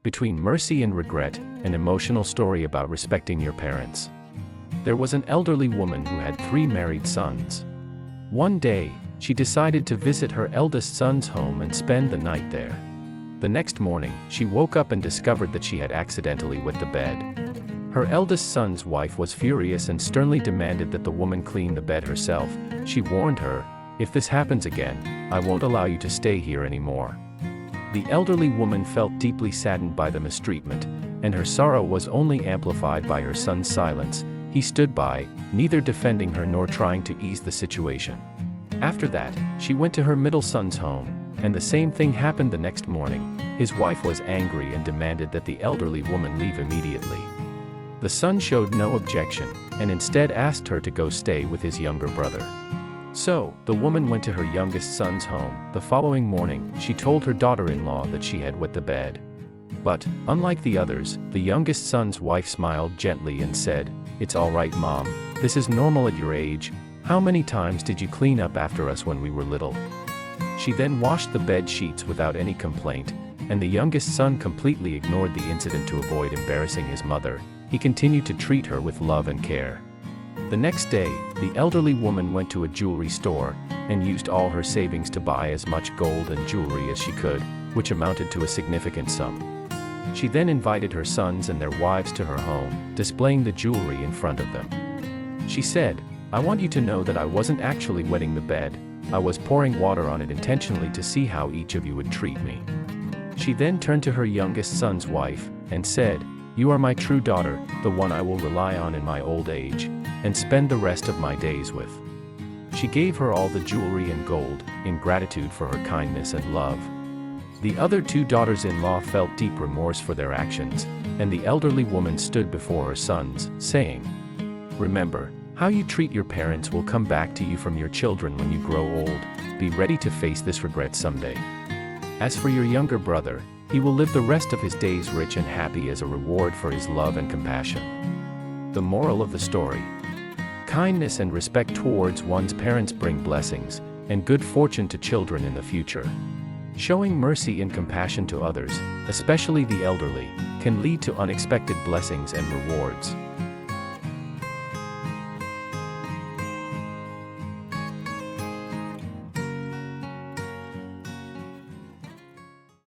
Between mercy and regret, an emotional story about respecting your parents. There was an elderly woman who had 3 married sons. One day, she decided to visit her eldest son's home and spend the night there. The next morning, she woke up and discovered that she had accidentally wet the bed. Her eldest son's wife was furious and sternly demanded that the woman clean the bed herself. She warned her, "If this happens again, I won't allow you to stay here anymore." The elderly woman felt deeply saddened by the mistreatment, and her sorrow was only amplified by her son's silence. He stood by, neither defending her nor trying to ease the situation. After that, she went to her middle son's home, and the same thing happened the next morning. His wife was angry and demanded that the elderly woman leave immediately. The son showed no objection, and instead asked her to go stay with his younger brother. So, the woman went to her youngest son's home. The following morning, she told her daughter-in-law that she had wet the bed. But, unlike the others, the youngest son's wife smiled gently and said, "It's all right, Mom. This is normal at your age. How many times did you clean up after us when we were little?" She then washed the bed sheets without any complaint, and the youngest son completely ignored the incident to avoid embarrassing his mother. He continued to treat her with love and care. The next day, the elderly woman went to a jewelry store and used all her savings to buy as much gold and jewelry as she could, which amounted to a significant sum. She then invited her sons and their wives to her home, displaying the jewelry in front of them. She said, "I want you to know that I wasn't actually wetting the bed. I was pouring water on it intentionally to see how each of you would treat me." She then turned to her youngest son's wife and said, "You are my true daughter, the one I will rely on in my old age, and spend the rest of my days with." She gave her all the jewelry and gold, in gratitude for her kindness and love. The other 2 daughters-in-law felt deep remorse for their actions, and the elderly woman stood before her sons, saying, "Remember, how you treat your parents will come back to you from your children when you grow old. Be ready to face this regret someday. As for your younger brother, he will live the rest of his days rich and happy as a reward for his love and compassion." The moral of the story: kindness and respect towards one's parents bring blessings and good fortune to children in the future. Showing mercy and compassion to others, especially the elderly, can lead to unexpected blessings and rewards.